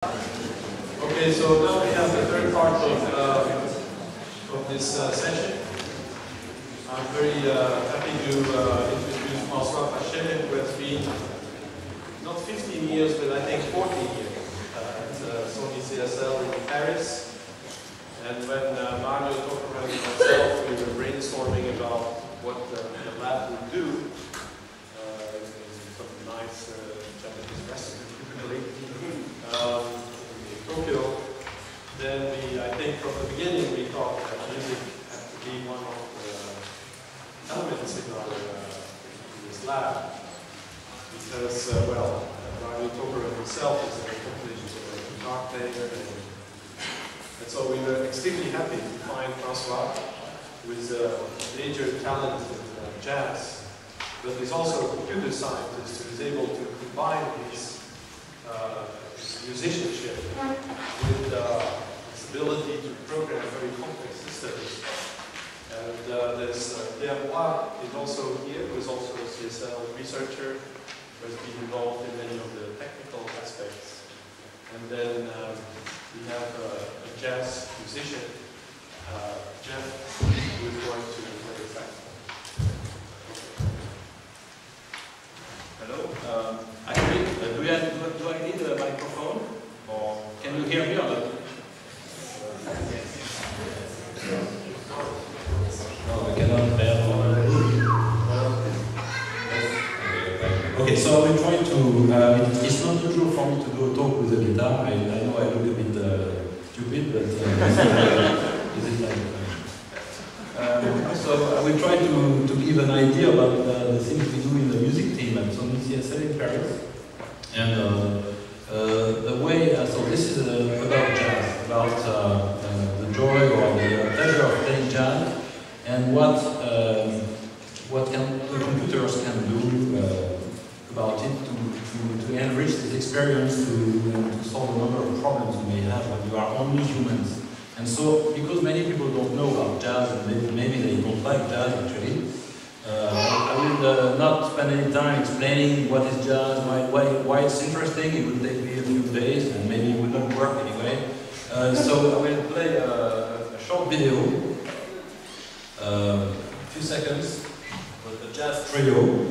Okay, so now we have the third part of this session. I'm very happy to introduce François Pachet, who has been not 15 years, but I think 14 years at Sony CSL in Paris. And when Mario talked about himself, we were brainstorming about what the lab would do. Some nice Japanese recipe, really. Tokyo, then I think from the beginning we thought that music had to be one of the elements in this lab. Because, well, Mario Tokyo himself is an accomplished guitar player. And so we were extremely happy to find François, who is a major talent in jazz, but he's also a computer scientist who is able to combine his musicianship with his ability to program very complex systems. And there's Boudreaux is also here, who is also a CSL researcher, who has been involved in many of the technical aspects. And then we have a jazz musician, Jeff, who is going to play saxophone. Hello. Actually, do I need a microphone? Or can you hear me or not? No, I cannot bear. Okay, so I will try to. It's not usual for me to do a talk with a guitar. I know I look a bit stupid, but is it like? So I will try to give an idea about the things we do in the music team at Sony CSL in Paris. And the way, so this is about jazz, about the joy or the pleasure of playing jazz, and what the computers can do about it to enrich this experience, to solve a number of problems you may have when you are only humans. And so, because many people don't know about jazz, and maybe they don't like jazz actually, I will not spend any time explaining what is jazz, why it's interesting. It would take me a few days, and maybe it would not work anyway. So I will play a short video, a few seconds, with the jazz trio.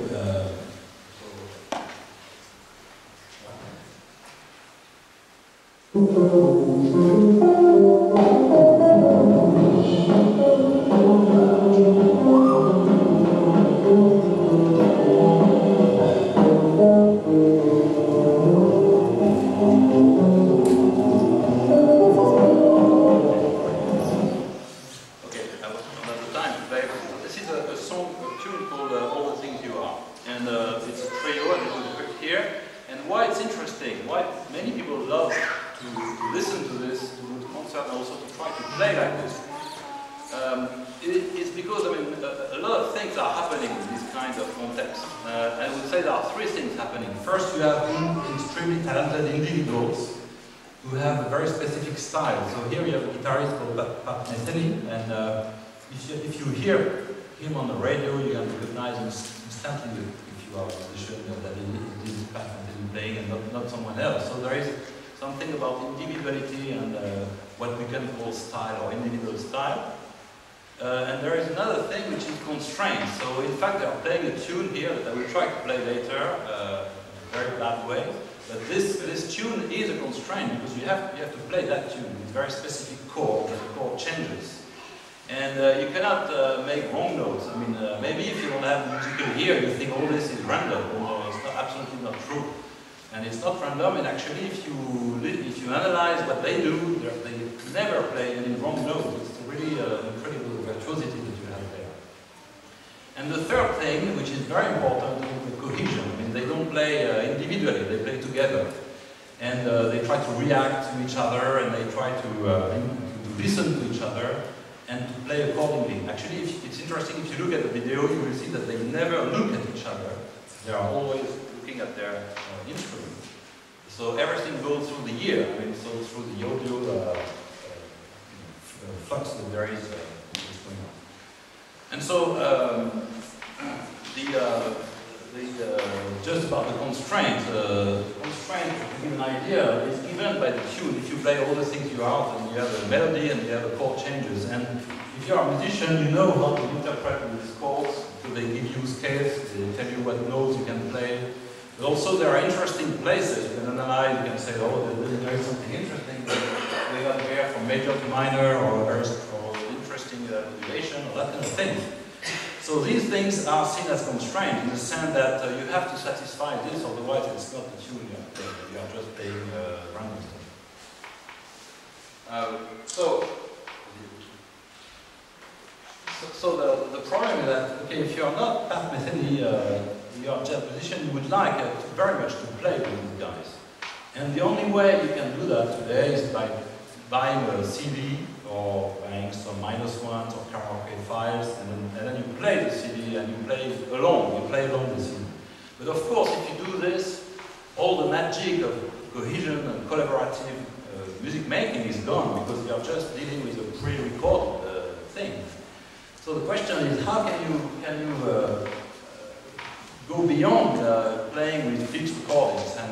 It's because, I mean, a lot of things are happening in this kind of context. I would say there are three things happening. First, you have extremely talented individuals who have a very specific style. So here you have a guitarist called Bartley, and if you hear him on the radio, you can recognize him instantly if you are a musician that he is passionately playing and not someone else. So there is something about individuality and what we can call style or individual style. And there is another thing which is constraint. So in fact they are playing a tune here that I will try to play later in a very bad way. But this tune is a constraint because you have to play that tune with very specific chords, and the chord changes. And you cannot make wrong notes. I mean, maybe if you don't have musical ear, you think all this is random. Although it's absolutely not true. And it's not random, and actually if you analyze what they do, they never play any wrong notes. It's really incredible virtuosity that you have there. And the third thing, which is very important, is the cohesion. I mean, they don't play individually, they play together. And they try to react to each other, and they try to listen to each other, and to play accordingly. Actually, it's interesting, if you look at the video, you will see that they never look at each other. They are always looking at their instrument. So everything goes through the ear, I mean, so through the audio flux that there is going on. And so just about the constraint. The constraint, to give an idea, is given by the tune. If you play all the things you are, then you have a melody and you have a chord changes. And if you are a musician, you know how to interpret these chords. So they give you scales, they tell you what notes you can play. But also there are interesting places. You can analyze, you can say, oh, there is something interesting. We have here from major to minor, or interesting modulation, or that kind of thing. So these things are seen as constraints in the sense that you have to satisfy this, otherwise it's not the tune you are playing. You are just playing random stuff. So the problem is that, okay, if you are not Pat Metheny, you are a jazz musician, you would like very much to play with these guys. And the only way you can do that today is by buying a CD or buying some -1s or karaoke files, and then you play the CD and you play along the CD. But of course, if you do this, all the magic of cohesion and collaborative music making is gone, because you are just dealing with a pre-recorded thing. So the question is, how can you go beyond playing with fixed recordings, and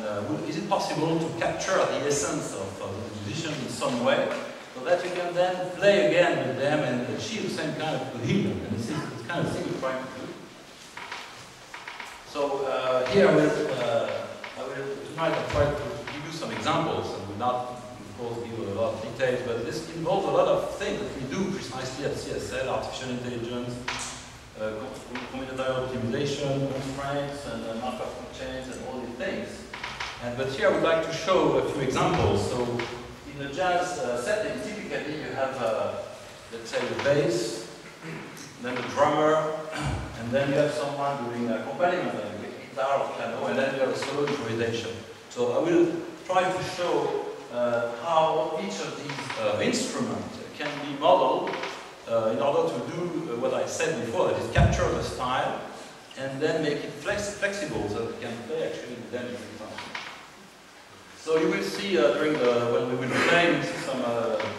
is it possible to capture the essence of the musician in some way, so that you can then play again with them and achieve the same kind of cohesion? And this is the kind of thing we're trying to do. So here tonight I'll try to give you some examples, and will not, of course, give you a lot of details, but this involves a lot of things that we do precisely at CSL: artificial intelligence, combinatorial optimization, constraints, and markup chains, and all these things. But here I would like to show a few examples. So in a jazz setting, typically you have, let's say, the bass, then the drummer, and then you have someone doing accompaniment, like guitar or piano, and then you have a solo improvisation. So I will try to show how each of these instruments can be modeled in order to do what I said before, that is capture the style and then make it flexible so that you can play actually with them every time. So you will see when we will play, you see some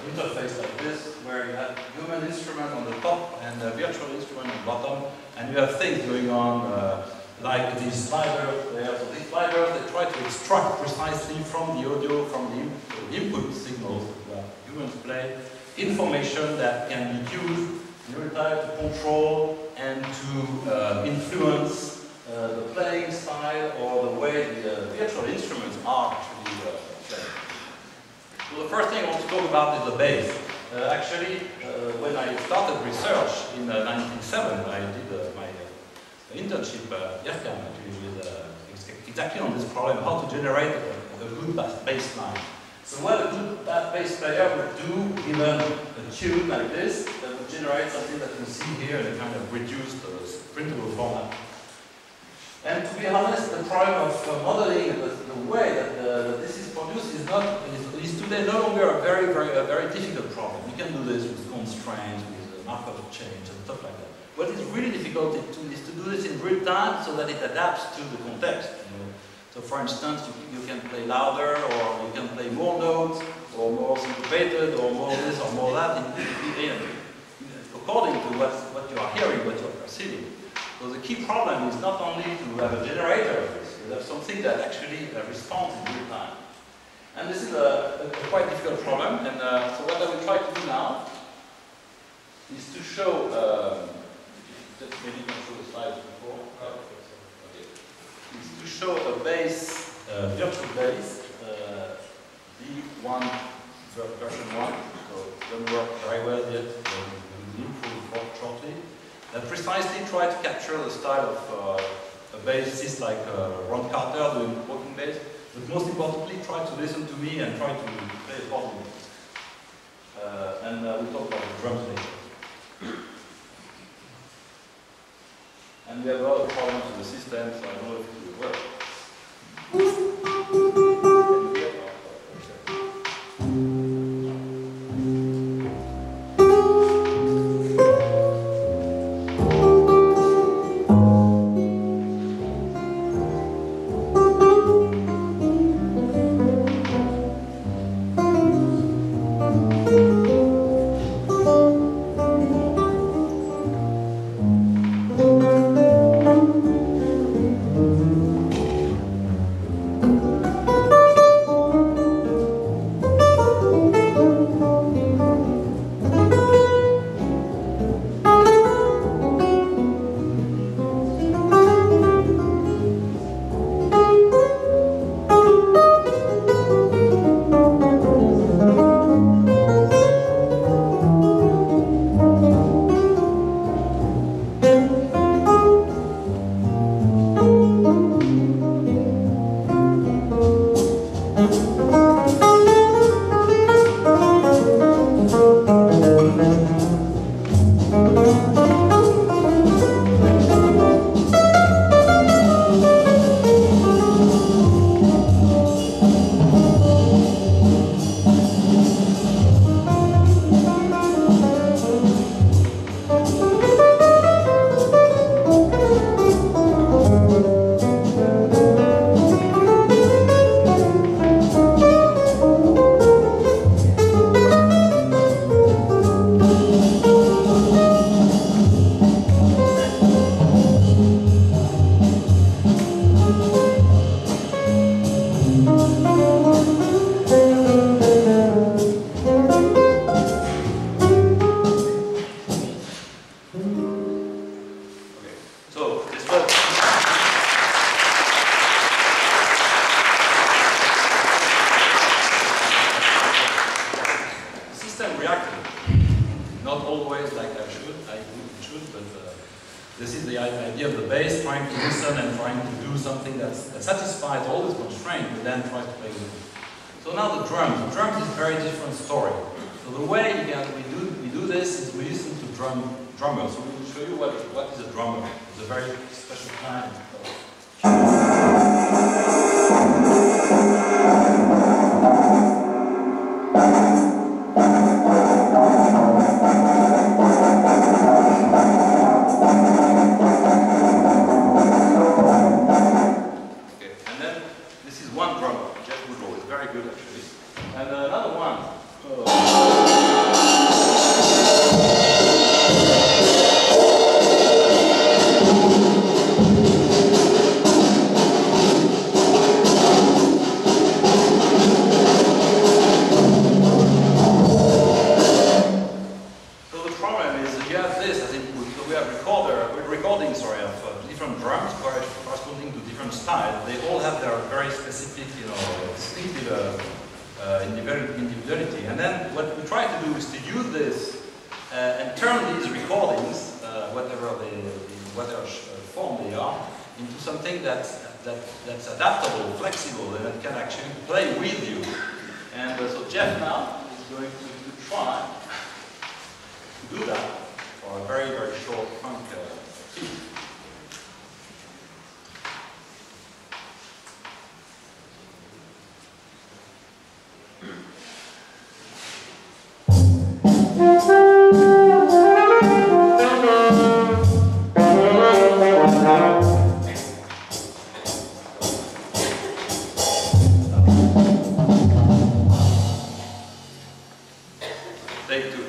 interface like this, where you have human instrument on the top and a virtual instrument on the bottom, and you have things going on like these sliders there. So these sliders, they try to extract precisely from the audio, from the input signals that humans play, information that can be used in real time to control and to influence the playing style or the way the virtual instruments are actually played. So the first thing I want to talk about is the bass. Actually, when I started research in 1997, I did my internship at IRCAM actually with exactly on this problem, how to generate a good bass line. So what a good bass player would do, given a tune like this, that would generate something that you see here in a kind of reduced printable format. And to be honest, the problem of modeling the way that this is produced is today no longer a very difficult problem. You can do this with constraints, with markup change and stuff like that. What is really difficult is to do this in real time so that it adapts to the context. So for instance, you can play louder, or you can play more notes, or more syncopated, or more this or more that, according to what you are hearing, what you are perceiving. So the key problem is not only to have a generator of this, you have something that actually responds in real time. And this is a quite difficult problem, and so what I will try to do now is to show, just maybe can show the slides before. Is to show a bass, virtual bass, V1 version 1, so it doesn't work very well yet, we'll improve shortly, that precisely try to capture the style of a bassist like Ron Carter doing walking bass, but most importantly try to listen to me and try to play accordingly. And we'll talk about the drums later. And we have a lot of problems with the system, so I don't know if it will work. always like I should, but this is the idea of the bass, trying to listen and trying to do something that satisfies all these constraints, but then tries to play with it. So now the drums. The drums is a very different story. So the way we do this is we listen to drummers. So we will show you what is a drummer. It's a very special kind of. Okay, and then this is one drummer, Boudreaux. It's very good actually. And another one. Individuality. And then what we try to do is to use this and turn these recordings, whatever form they are, into something that's adaptable, flexible, and that can actually play with you. And so Jeff now is going to try to do that for a very, very short funk piece. Take two.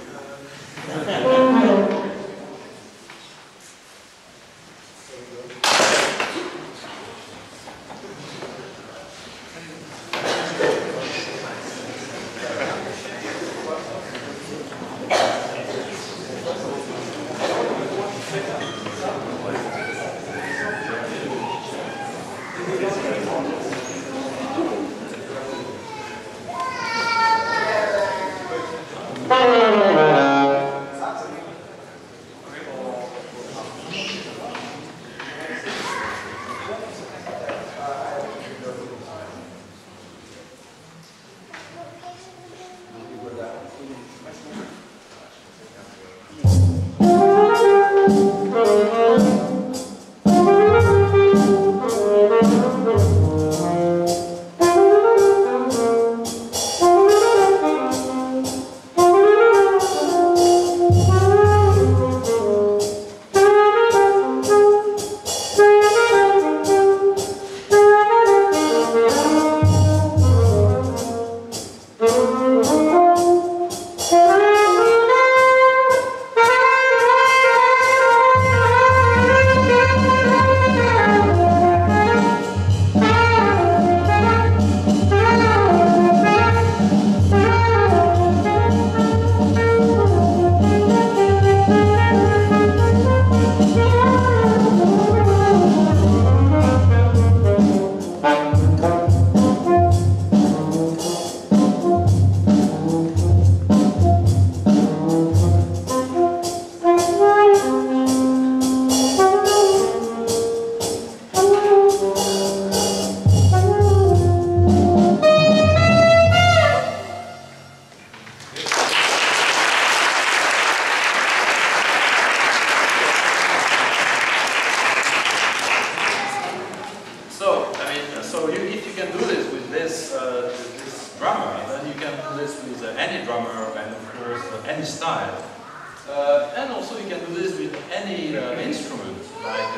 And also you can do this with any instrument, like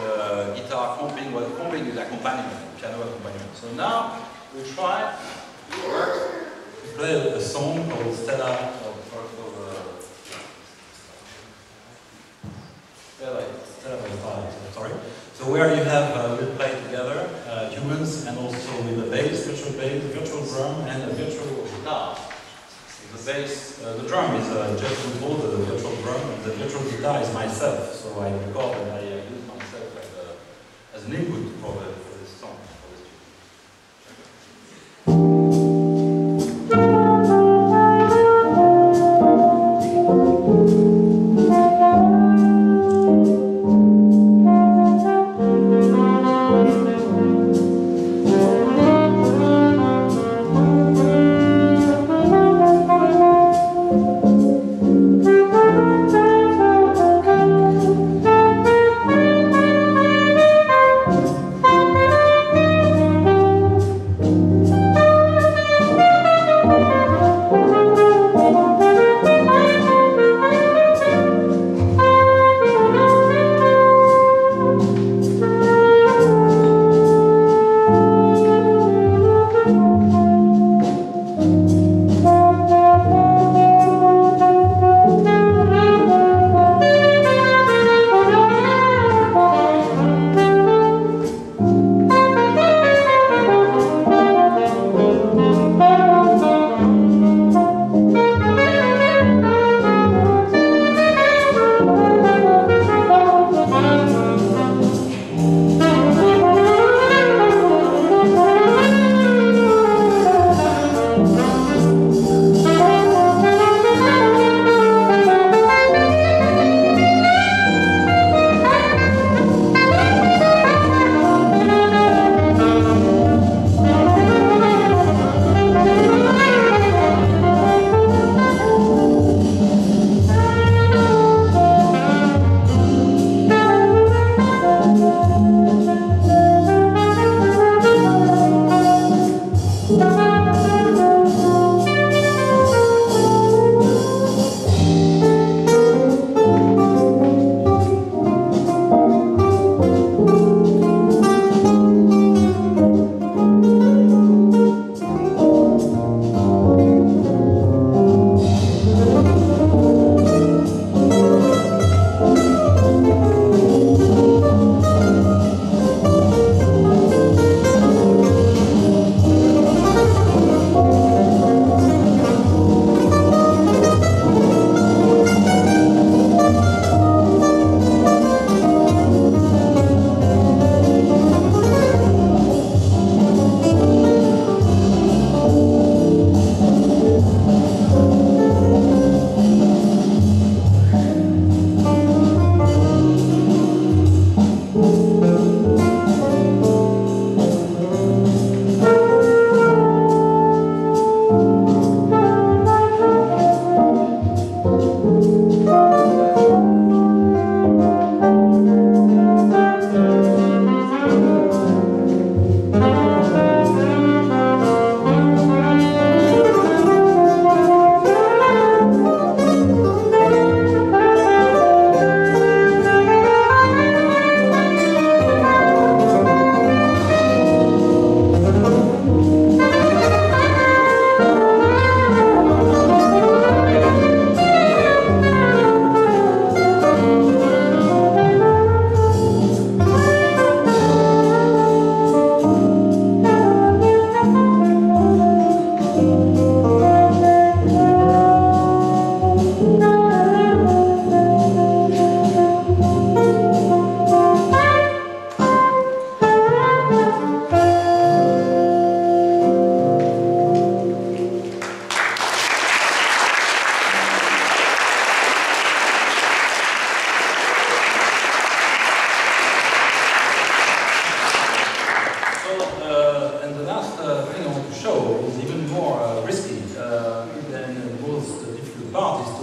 guitar comping, well, comping is accompaniment, piano accompaniment. So now we try to play a song called Stella, sorry. So where you have we play together humans and also with a bass, virtual drum, and a virtual guitar. The bass, the drum is Jeff Boudreaux, the virtual drum, and the virtual guitar is myself. So I record and I use myself as an input for this song. For this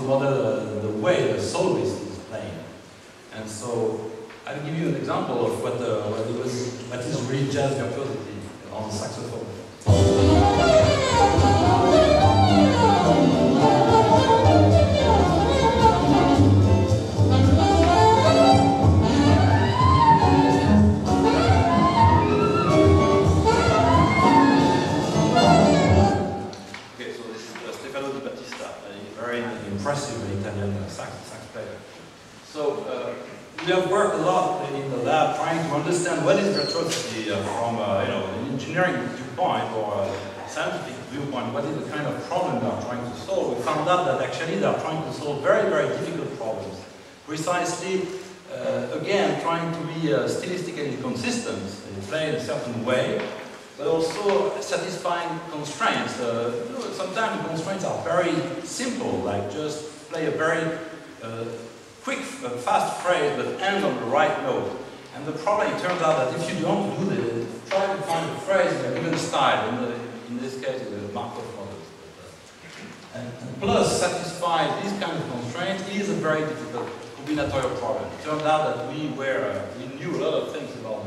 model the way the soloist is playing. And so I'll give you an example of what is really jazz virtuosity on the saxophone. Impressive Italian sax player. So we have worked a lot in the lab trying to understand what is virtuosity from an engineering viewpoint or a scientific viewpoint. What is the kind of problem they are trying to solve? We found out that actually they are trying to solve very, very difficult problems. Precisely, again, trying to be stylistically consistent, play in a certain way, but also satisfying constraints. Sometimes the constraints are very simple, like just play a very quick, fast phrase, but end on the right note. And the problem, it turns out that if you don't do this, try to find a phrase in a given style, in this case, the Markov models. And plus, satisfy these kind of constraints is a very difficult combinatorial problem. It turned out that we knew a lot of things about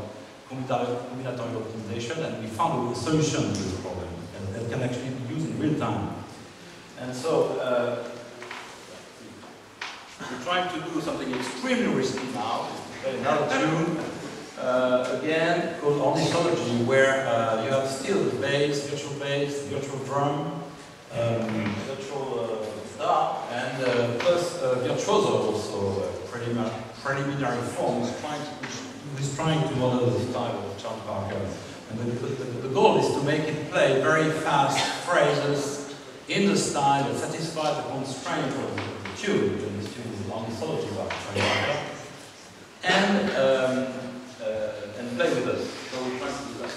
combinatorial optimization, and we found a solution to this problem that can actually be used in real time. And so we're trying to do something extremely risky now, is to play another tune, again, called ornithology, where you have still the bass, virtual drum, virtual guitar, and plus virtuoso also, preliminary form, who's trying to model the style of Charles Parker. And the goal is to make it play very fast phrases in the style that satisfy the constraint of the tune. And this tune is ornithology by Charles Parker. And play with us. So we're trying to do that.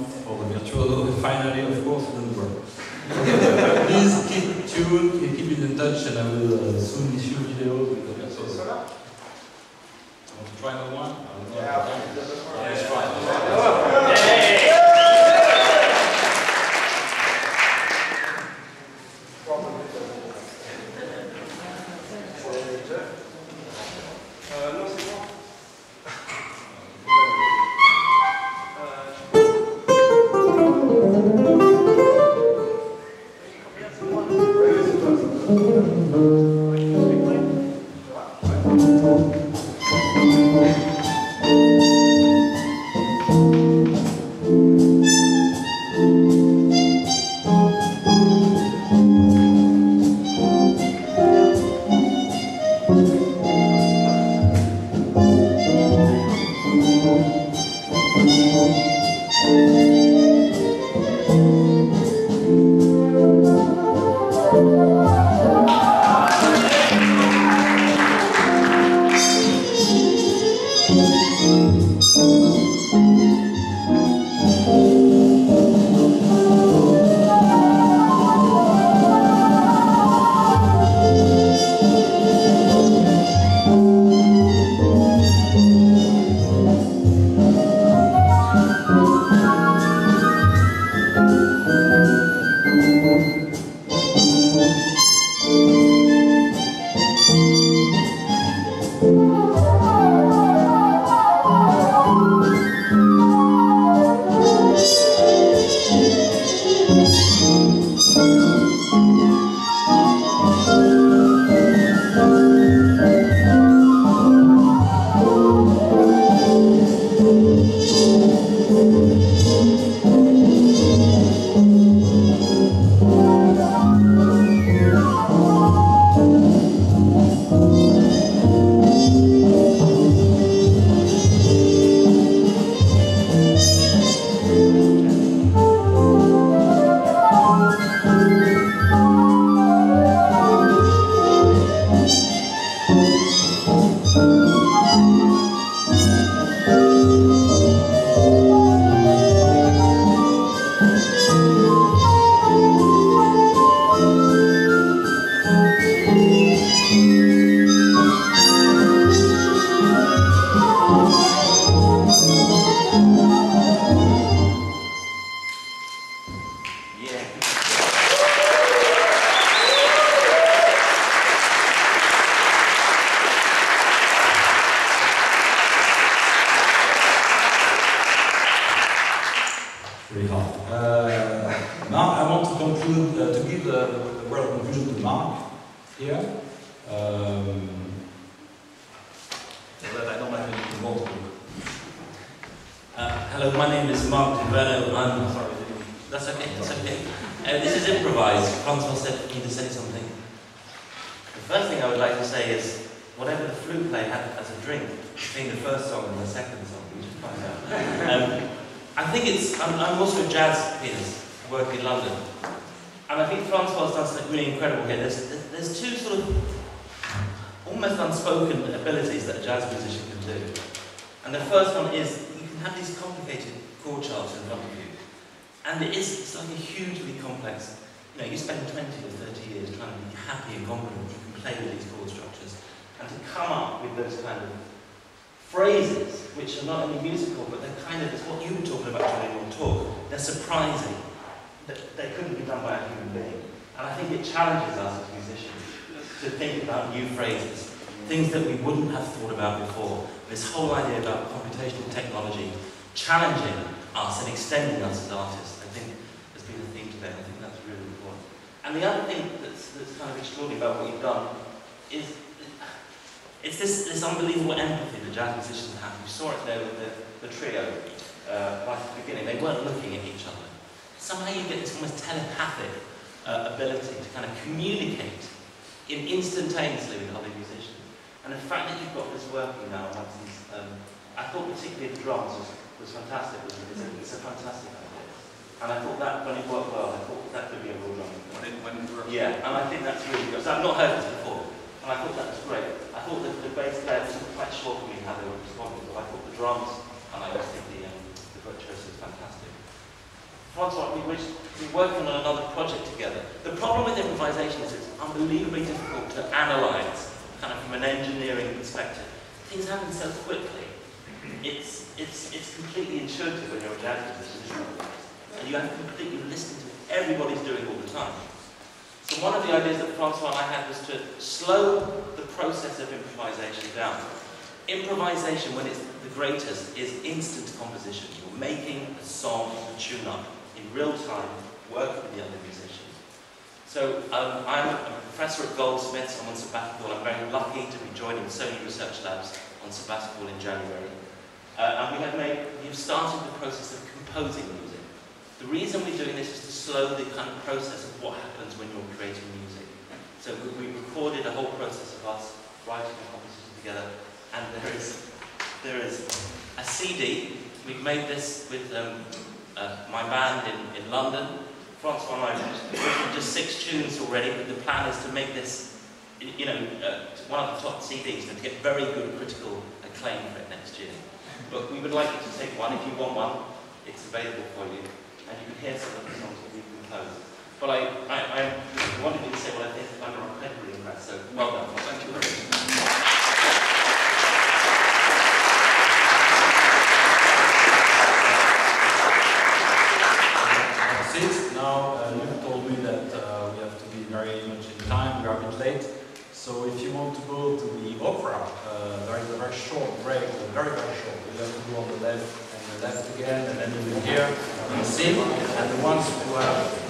for the virtuoso. Finally, of course, it doesn't work. Please keep tuned, keep in touch, and I will soon issue videos with the virtuoso. I want to try another one? Yeah, let's try. Hello, my name is Mark Boudreaux. I'm sorry, that's okay, that's okay. This is improvised. François said for me to say something. The first thing I would like to say is, whatever the flute player had as a drink, being the first song and the second song, we should find out. I think it's, I'm also a jazz pianist, I work in London. And I think François has done something really incredible here. There's two sort of almost unspoken abilities that a jazz musician can do. And the first one is, you can have these complicated chord charts in front of you. And it's like a hugely complex, you know, you spend 20 or 30 years trying to be happy and confident you can play with these chord structures. And to come up with those kind of phrases, which are not only musical, but they're kind of, it's what you were talking about during your talk, they're surprising. They couldn't be done by a human being. And I think it challenges us as musicians to think about new phrases, things that we wouldn't have thought about before. This whole idea about computational technology challenging us and extending us as artists, I think has been a theme today. I think that's really important. And the other thing that's kind of extraordinary about what you've done is it's this unbelievable empathy that jazz musicians have. You saw it there with the trio right at the beginning. They weren't looking at each other. Somehow you get this almost telepathic ability to kind of communicate instantaneously with other musicians. And the fact that you've got this working now, I thought particularly the drums was fantastic. It's a fantastic idea. And I thought that, when it worked well, I thought that could be a real drum. When it works. Yeah, and I think that's really good. So I've not heard this before. And I thought that was great. I thought that the bass player wasn't quite sure for me how they were responding, but I thought the drums, and I always think the virtuoso is fantastic. François, we're working on another project together. The problem with improvisation is it's unbelievably difficult to analyze, kind of from an engineering perspective. Things happen so quickly. It's completely intuitive when you're a jazz musician, and you have to completely listen to what everybody's doing all the time. So one of the ideas that François and I had was to slow the process of improvisation down. Improvisation, when it's the greatest, is instant composition. You're making a song, a tune-up, in real time, working with the other musicians. So I'm a professor at Goldsmiths. I'm on sabbatical. I'm very lucky to be joining Sony Research Labs on sabbatical in January. And we have started the process of composing music. The reason we're doing this is to slow the kind of process of what happens when you're creating music. So we recorded a whole process of us writing a composition together, and there is a CD. We've made this with my band in London. François and I have written just 6 tunes already, but the plan is to make this, one of the top CDs and to get very good critical acclaim for it next year. But we would like you to take one. If you want one, it's available for you, and you can hear some of the songs that we've composed. But I wanted you to say what I think I'm incredibly impressed. So well done. Thank you very much. Now, you told me that we have to be very much in time, we are a bit late. So if you want to go to the opera, there is a very short break, very, very short. You have to go on the left and the left again, and then you will hear and sing. And the ones who have